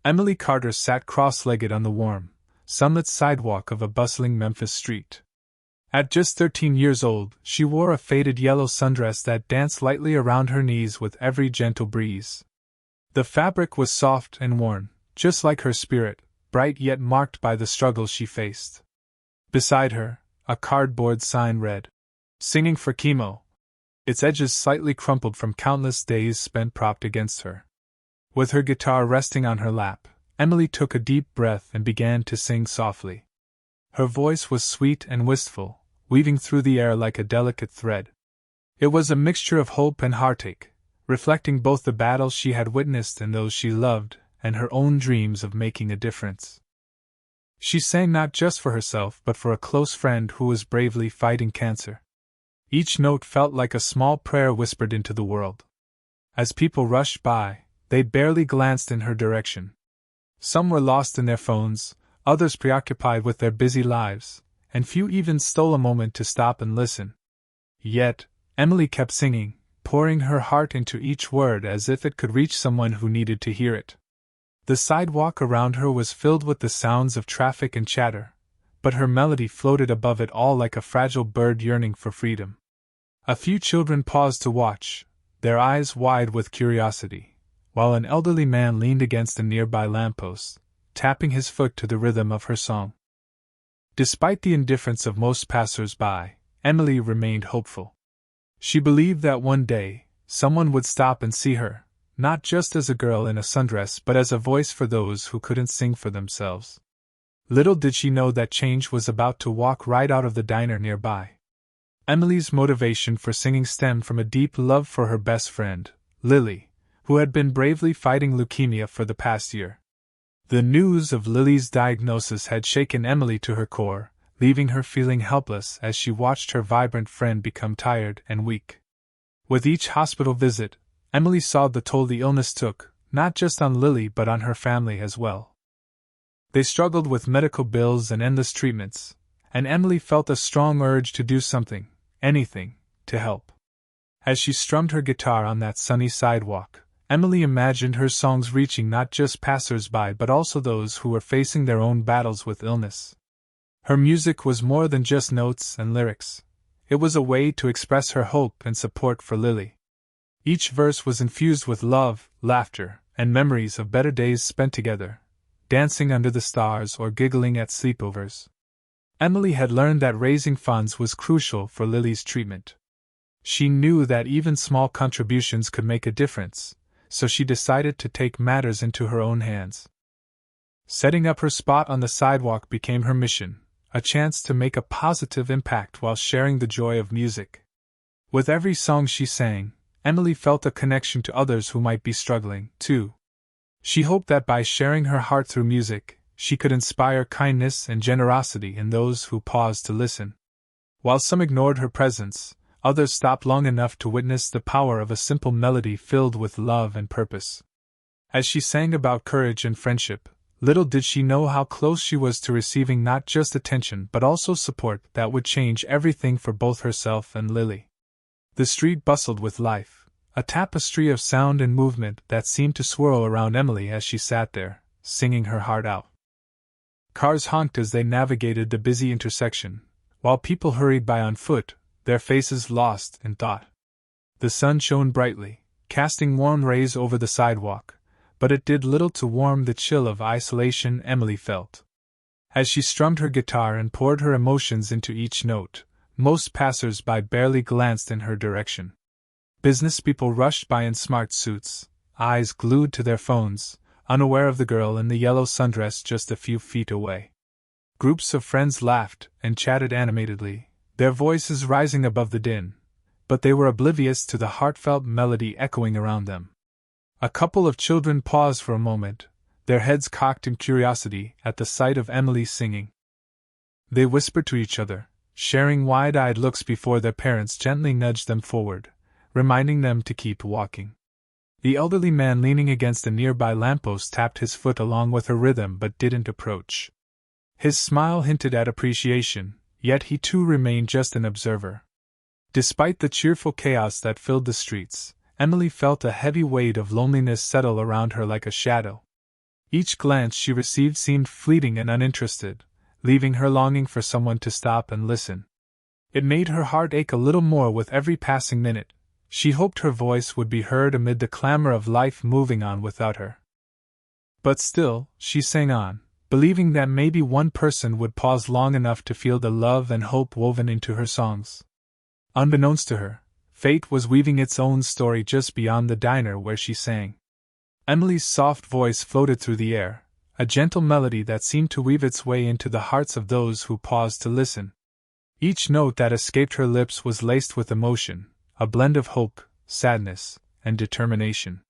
Emily Carter sat cross-legged on the warm, sunlit sidewalk of a bustling Memphis street. At just 13 years old, she wore a faded yellow sundress that danced lightly around her knees with every gentle breeze. The fabric was soft and worn, just like her spirit, bright yet marked by the struggles she faced. Beside her, a cardboard sign read, "Singing for Chemo," its edges slightly crumpled from countless days spent propped against her. With her guitar resting on her lap, Emily took a deep breath and began to sing softly. Her voice was sweet and wistful, weaving through the air like a delicate thread. It was a mixture of hope and heartache, reflecting both the battles she had witnessed and those she loved, and her own dreams of making a difference. She sang not just for herself but for a close friend who was bravely fighting cancer. Each note felt like a small prayer whispered into the world. As people rushed by, they barely glanced in her direction. Some were lost in their phones, others preoccupied with their busy lives, and few even stole a moment to stop and listen. Yet, Emily kept singing, pouring her heart into each word as if it could reach someone who needed to hear it. The sidewalk around her was filled with the sounds of traffic and chatter, but her melody floated above it all like a fragile bird yearning for freedom. A few children paused to watch, their eyes wide with curiosity, while an elderly man leaned against a nearby lamppost, tapping his foot to the rhythm of her song. Despite the indifference of most passers-by, Emily remained hopeful. She believed that one day, someone would stop and see her, not just as a girl in a sundress but as a voice for those who couldn't sing for themselves. Little did she know that change was about to walk right out of the diner nearby. Emily's motivation for singing stemmed from a deep love for her best friend, Lily, who had been bravely fighting leukemia for the past year. The news of Lily's diagnosis had shaken Emily to her core, leaving her feeling helpless as she watched her vibrant friend become tired and weak. With each hospital visit, Emily saw the toll the illness took, not just on Lily but on her family as well. They struggled with medical bills and endless treatments, and Emily felt a strong urge to do something, anything, to help. As she strummed her guitar on that sunny sidewalk, Emily imagined her songs reaching not just passers-by but also those who were facing their own battles with illness. Her music was more than just notes and lyrics. It was a way to express her hope and support for Lily. Each verse was infused with love, laughter, and memories of better days spent together, dancing under the stars or giggling at sleepovers. Emily had learned that raising funds was crucial for Lily's treatment. She knew that even small contributions could make a difference, so she decided to take matters into her own hands. Setting up her spot on the sidewalk became her mission, a chance to make a positive impact while sharing the joy of music. With every song she sang, Emily felt a connection to others who might be struggling, too. She hoped that by sharing her heart through music, she could inspire kindness and generosity in those who paused to listen. While some ignored her presence, others stopped long enough to witness the power of a simple melody filled with love and purpose. As she sang about courage and friendship, little did she know how close she was to receiving not just attention but also support that would change everything for both herself and Lily. The street bustled with life, a tapestry of sound and movement that seemed to swirl around Emily as she sat there, singing her heart out. Cars honked as they navigated the busy intersection, while people hurried by on foot, their faces lost in thought. The sun shone brightly, casting warm rays over the sidewalk, but it did little to warm the chill of isolation Emily felt. As she strummed her guitar and poured her emotions into each note, most passers-by barely glanced in her direction. Business people rushed by in smart suits, eyes glued to their phones, unaware of the girl in the yellow sundress just a few feet away. Groups of friends laughed and chatted animatedly, their voices rising above the din, but they were oblivious to the heartfelt melody echoing around them. A couple of children paused for a moment, their heads cocked in curiosity at the sight of Emily singing. They whispered to each other, sharing wide-eyed looks before their parents gently nudged them forward, reminding them to keep walking. The elderly man leaning against a nearby lamppost tapped his foot along with her rhythm but didn't approach. His smile hinted at appreciation, yet he too remained just an observer. Despite the cheerful chaos that filled the streets, Emily felt a heavy weight of loneliness settle around her like a shadow. Each glance she received seemed fleeting and uninterested, leaving her longing for someone to stop and listen. It made her heart ache a little more with every passing minute. She hoped her voice would be heard amid the clamor of life moving on without her. But still, she sang on, believing that maybe one person would pause long enough to feel the love and hope woven into her songs. Unbeknownst to her, fate was weaving its own story just beyond the diner where she sang. Emily's soft voice floated through the air, a gentle melody that seemed to weave its way into the hearts of those who paused to listen. Each note that escaped her lips was laced with emotion, a blend of hope, sadness, and determination.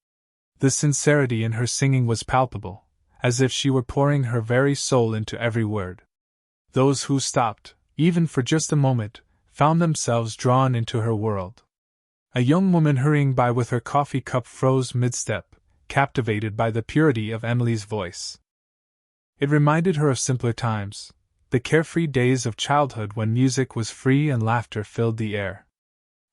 The sincerity in her singing was palpable, as if she were pouring her very soul into every word. Those who stopped, even for just a moment, found themselves drawn into her world. A young woman hurrying by with her coffee cup froze mid-step, captivated by the purity of Emily's voice. It reminded her of simpler times, the carefree days of childhood when music was free and laughter filled the air.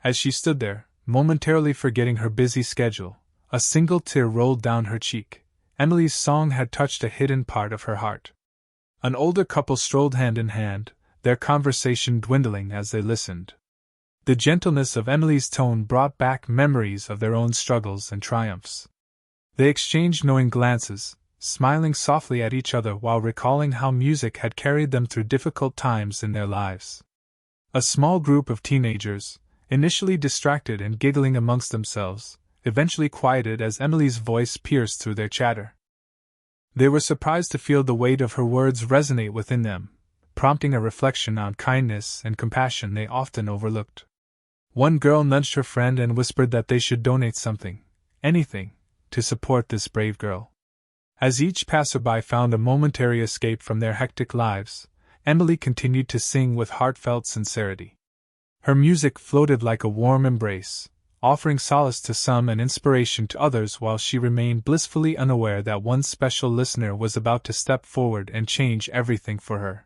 As she stood there, momentarily forgetting her busy schedule, a single tear rolled down her cheek. Emily's song had touched a hidden part of her heart. An older couple strolled hand in hand, their conversation dwindling as they listened. The gentleness of Emily's tone brought back memories of their own struggles and triumphs. They exchanged knowing glances, smiling softly at each other while recalling how music had carried them through difficult times in their lives. A small group of teenagers, initially distracted and giggling amongst themselves, eventually quieted as Emily's voice pierced through their chatter. They were surprised to feel the weight of her words resonate within them, prompting a reflection on kindness and compassion they often overlooked. One girl nudged her friend and whispered that they should donate something, anything, to support this brave girl. As each passerby found a momentary escape from their hectic lives, Emily continued to sing with heartfelt sincerity. Her music floated like a warm embrace, offering solace to some and inspiration to others while she remained blissfully unaware that one special listener was about to step forward and change everything for her.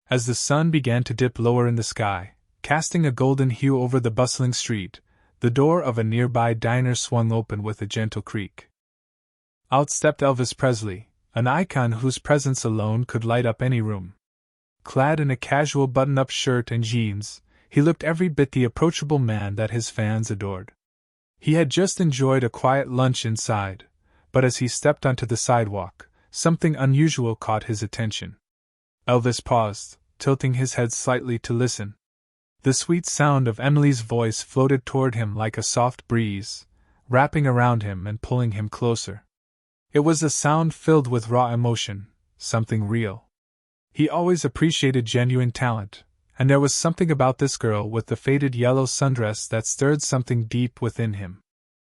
As the sun began to dip lower in the sky, casting a golden hue over the bustling street, the door of a nearby diner swung open with a gentle creak. Out stepped Elvis Presley, an icon whose presence alone could light up any room. Clad in a casual button-up shirt and jeans, he looked every bit the approachable man that his fans adored. He had just enjoyed a quiet lunch inside, but as he stepped onto the sidewalk, something unusual caught his attention. Elvis paused, tilting his head slightly to listen. The sweet sound of Emily's voice floated toward him like a soft breeze, wrapping around him and pulling him closer. It was a sound filled with raw emotion, something real. He always appreciated genuine talent, and there was something about this girl with the faded yellow sundress that stirred something deep within him.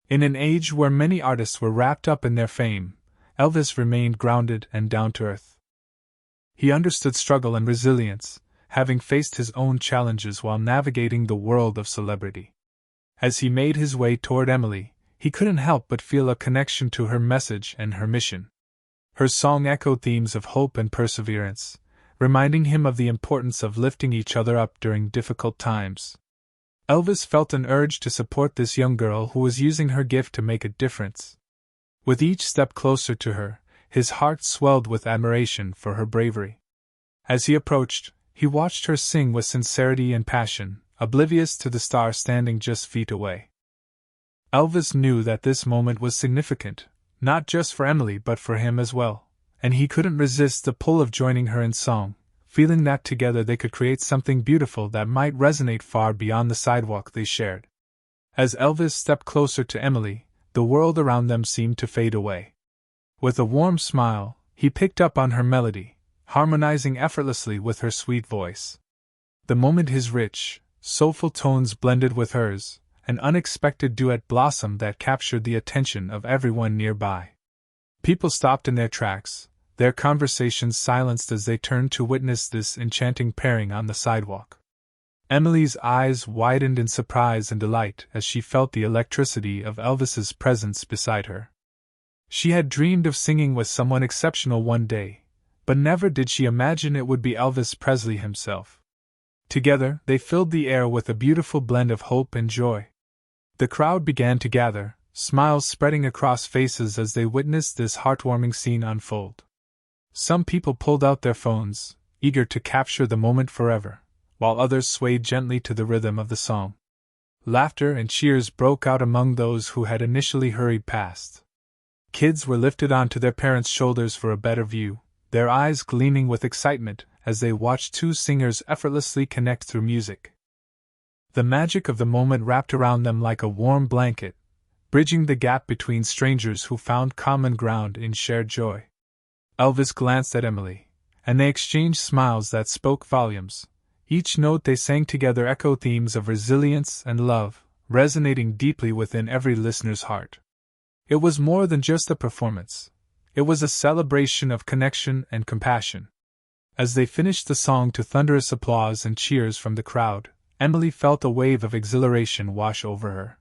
In an age where many artists were wrapped up in their fame, Elvis remained grounded and down-to-earth. He understood struggle and resilience, having faced his own challenges while navigating the world of celebrity. As he made his way toward Emily, he couldn't help but feel a connection to her message and her mission. Her song echoed themes of hope and perseverance, reminding him of the importance of lifting each other up during difficult times. Elvis felt an urge to support this young girl who was using her gift to make a difference. With each step closer to her, his heart swelled with admiration for her bravery. As he approached, he watched her sing with sincerity and passion, oblivious to the star standing just feet away. Elvis knew that this moment was significant, not just for Emily but for him as well, and he couldn't resist the pull of joining her in song, feeling that together they could create something beautiful that might resonate far beyond the sidewalk they shared. As Elvis stepped closer to Emily, the world around them seemed to fade away. With a warm smile, he picked up on her melody, harmonizing effortlessly with her sweet voice. The moment his rich, soulful tones blended with hers, an unexpected duet blossomed that captured the attention of everyone nearby. People stopped in their tracks, their conversations silenced as they turned to witness this enchanting pairing on the sidewalk. Emily's eyes widened in surprise and delight as she felt the electricity of Elvis's presence beside her. She had dreamed of singing with someone exceptional one day, but never did she imagine it would be Elvis Presley himself. Together, they filled the air with a beautiful blend of hope and joy. The crowd began to gather, smiles spreading across faces as they witnessed this heartwarming scene unfold. Some people pulled out their phones, eager to capture the moment forever, while others swayed gently to the rhythm of the song. Laughter and cheers broke out among those who had initially hurried past. Kids were lifted onto their parents' shoulders for a better view, their eyes gleaming with excitement as they watched two singers effortlessly connect through music. The magic of the moment wrapped around them like a warm blanket, bridging the gap between strangers who found common ground in shared joy. Elvis glanced at Emily, and they exchanged smiles that spoke volumes. Each note they sang together echoed themes of resilience and love, resonating deeply within every listener's heart. It was more than just a performance. It was a celebration of connection and compassion. As they finished the song to thunderous applause and cheers from the crowd, Emily felt a wave of exhilaration wash over her.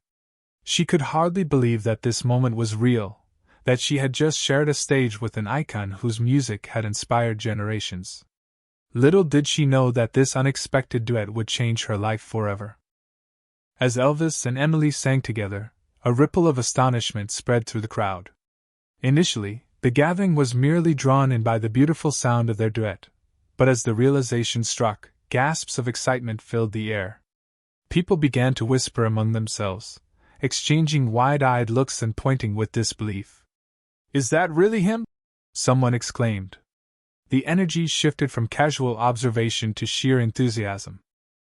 She could hardly believe that this moment was real, that she had just shared a stage with an icon whose music had inspired generations. Little did she know that this unexpected duet would change her life forever. As Elvis and Emily sang together, a ripple of astonishment spread through the crowd. Initially, the gathering was merely drawn in by the beautiful sound of their duet, but as the realization struck, gasps of excitement filled the air. People began to whisper among themselves, exchanging wide-eyed looks and pointing with disbelief. "Is that really him?" someone exclaimed. The energy shifted from casual observation to sheer enthusiasm.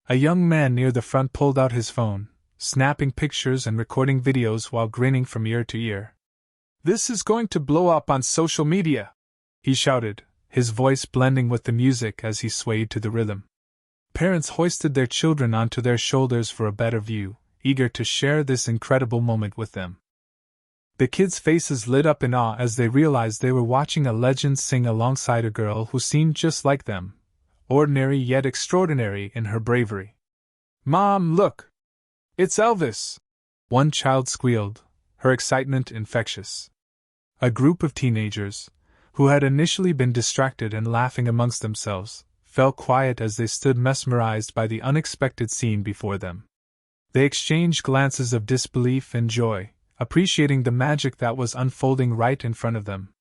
A young man near the front pulled out his phone, snapping pictures and recording videos while grinning from ear to ear. "This is going to blow up on social media!" he shouted, his voice blending with the music as he swayed to the rhythm. Parents hoisted their children onto their shoulders for a better view, eager to share this incredible moment with them. The kids' faces lit up in awe as they realized they were watching a legend sing alongside a girl who seemed just like them, ordinary yet extraordinary in her bravery. "Mom, look! It's Elvis!" one child squealed, her excitement infectious. A group of teenagers, who had initially been distracted and laughing amongst themselves, fell quiet as they stood mesmerized by the unexpected scene before them. They exchanged glances of disbelief and joy, appreciating the magic that was unfolding right in front of them.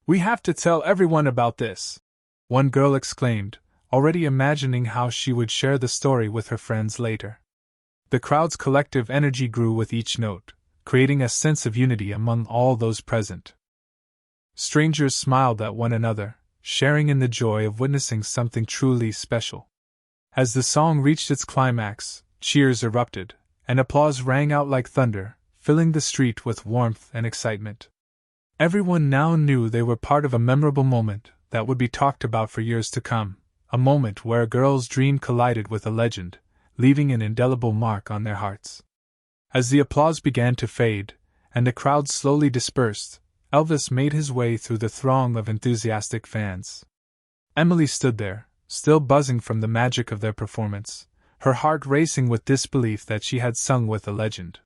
"We have to tell everyone about this," one girl exclaimed, already imagining how she would share the story with her friends later. The crowd's collective energy grew with each note, creating a sense of unity among all those present. Strangers smiled at one another, sharing in the joy of witnessing something truly special. As the song reached its climax, cheers erupted, and applause rang out like thunder, filling the street with warmth and excitement. Everyone now knew they were part of a memorable moment that would be talked about for years to come, a moment where a girl's dream collided with a legend, leaving an indelible mark on their hearts. As the applause began to fade, and the crowd slowly dispersed, Elvis made his way through the throng of enthusiastic fans. Emily stood there, still buzzing from the magic of their performance, her heart racing with disbelief that she had sung with a legend.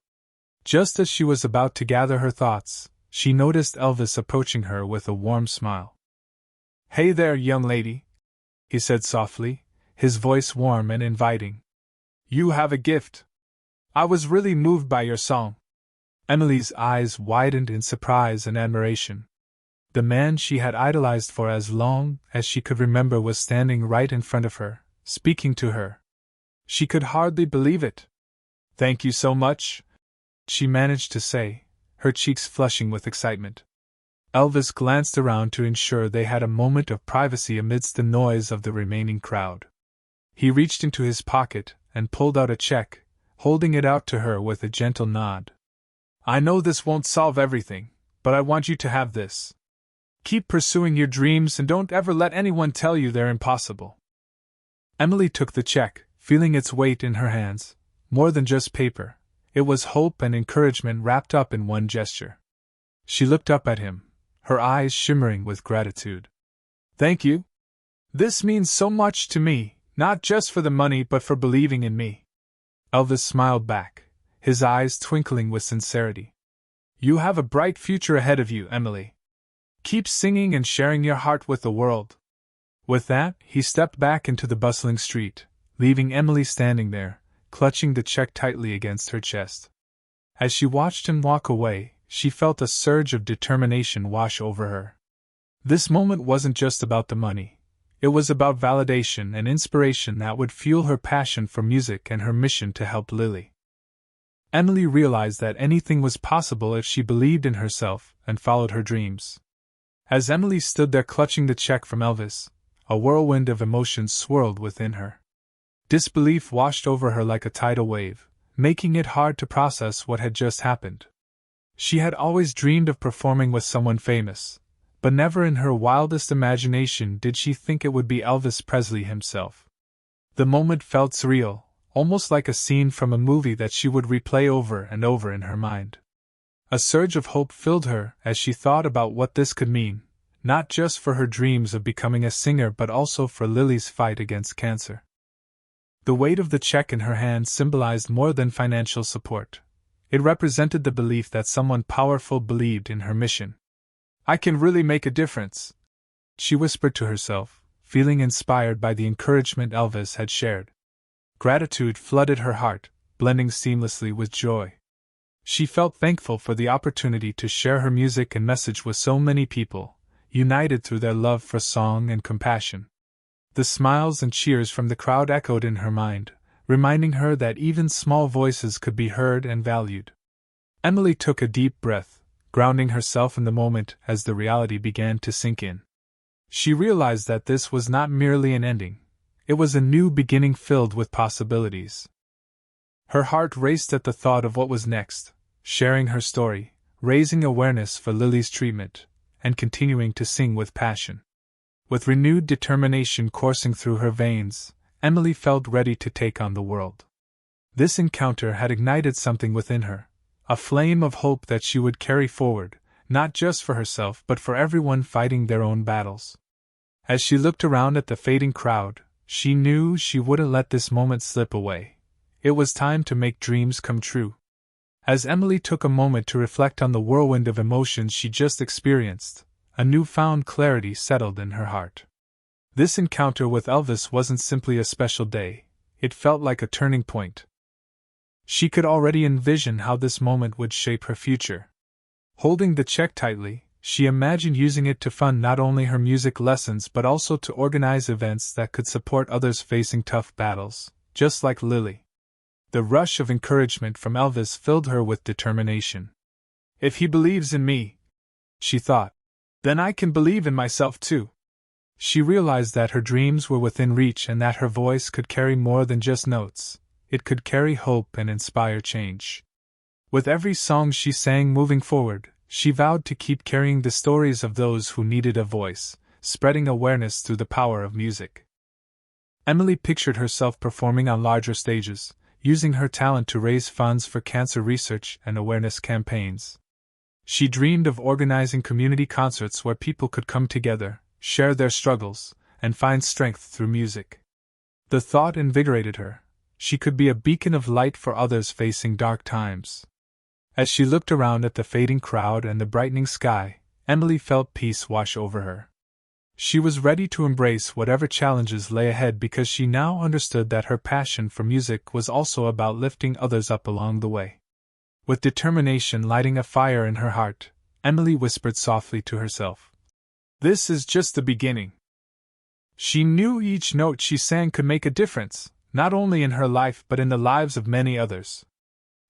Just as she was about to gather her thoughts, she noticed Elvis approaching her with a warm smile. "Hey there, young lady," he said softly, his voice warm and inviting. "You have a gift. I was really moved by your song." Emily's eyes widened in surprise and admiration. The man she had idolized for as long as she could remember was standing right in front of her, speaking to her. She could hardly believe it. "Thank you so much," she managed to say, her cheeks flushing with excitement. Elvis glanced around to ensure they had a moment of privacy amidst the noise of the remaining crowd. He reached into his pocket and pulled out a check, holding it out to her with a gentle nod. "I know this won't solve everything, but I want you to have this. Keep pursuing your dreams and don't ever let anyone tell you they're impossible." Emily took the check, feeling its weight in her hands. More than just paper, it was hope and encouragement wrapped up in one gesture. She looked up at him, her eyes shimmering with gratitude. "Thank you. This means so much to me, not just for the money but for believing in me." Elvis smiled back, his eyes twinkling with sincerity. "You have a bright future ahead of you, Emily. Keep singing and sharing your heart with the world." With that, he stepped back into the bustling street, leaving Emily standing there, clutching the check tightly against her chest. As she watched him walk away, she felt a surge of determination wash over her. This moment wasn't just about the money. It was about validation and inspiration that would fuel her passion for music and her mission to help Lily. Emily realized that anything was possible if she believed in herself and followed her dreams. As Emily stood there clutching the check from Elvis, a whirlwind of emotions swirled within her. Disbelief washed over her like a tidal wave, making it hard to process what had just happened. She had always dreamed of performing with someone famous, but never in her wildest imagination did she think it would be Elvis Presley himself. The moment felt surreal, almost like a scene from a movie that she would replay over and over in her mind. A surge of hope filled her as she thought about what this could mean, not just for her dreams of becoming a singer but also for Lily's fight against cancer. The weight of the check in her hand symbolized more than financial support. It represented the belief that someone powerful believed in her mission. "I can really make a difference," she whispered to herself, feeling inspired by the encouragement Elvis had shared. Gratitude flooded her heart, blending seamlessly with joy. She felt thankful for the opportunity to share her music and message with so many people, united through their love for song and compassion. The smiles and cheers from the crowd echoed in her mind, reminding her that even small voices could be heard and valued. Emily took a deep breath, grounding herself in the moment as the reality began to sink in. She realized that this was not merely an ending. It was a new beginning filled with possibilities. Her heart raced at the thought of what was next, sharing her story, raising awareness for Lily's treatment, and continuing to sing with passion. With renewed determination coursing through her veins, Emily felt ready to take on the world. This encounter had ignited something within her, a flame of hope that she would carry forward, not just for herself but for everyone fighting their own battles. As she looked around at the fading crowd, she knew she wouldn't let this moment slip away. It was time to make dreams come true. As Emily took a moment to reflect on the whirlwind of emotions she just experienced, a newfound clarity settled in her heart. This encounter with Elvis wasn't simply a special day, it felt like a turning point. She could already envision how this moment would shape her future. Holding the check tightly, she imagined using it to fund not only her music lessons but also to organize events that could support others facing tough battles, just like Lily. The rush of encouragement from Elvis filled her with determination. "If he believes in me," she thought, "then I can believe in myself too." She realized that her dreams were within reach and that her voice could carry more than just notes. It could carry hope and inspire change. With every song she sang moving forward, she vowed to keep carrying the stories of those who needed a voice, spreading awareness through the power of music. Emily pictured herself performing on larger stages, using her talent to raise funds for cancer research and awareness campaigns. She dreamed of organizing community concerts where people could come together, share their struggles, and find strength through music. The thought invigorated her. She could be a beacon of light for others facing dark times. As she looked around at the fading crowd and the brightening sky, Emily felt peace wash over her. She was ready to embrace whatever challenges lay ahead because she now understood that her passion for music was also about lifting others up along the way. With determination lighting a fire in her heart, Emily whispered softly to herself, "This is just the beginning." She knew each note she sang could make a difference, not only in her life but in the lives of many others.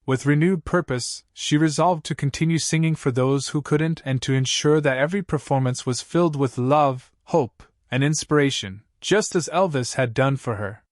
With renewed purpose, she resolved to continue singing for those who couldn't and to ensure that every performance was filled with love, hope, and inspiration, just as Elvis had done for her.